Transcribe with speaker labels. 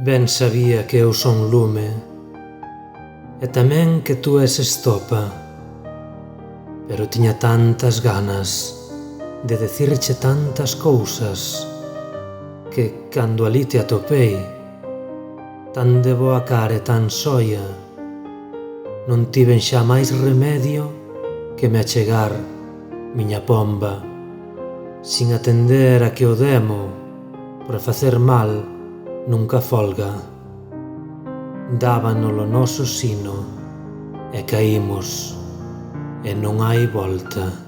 Speaker 1: Ben sabía que eu son lume, e tamén que tú és estopa, pero tiña tantas ganas de decirche tantas cousas que, cando alí te atopei, tan de boa cara e tan soia, non tiven xa máis remedio que me achegar, miña pomba, sin atender a que o demo, por facer mal, nunca folga. Dábanolo noso sino e caímos, e non hai volta.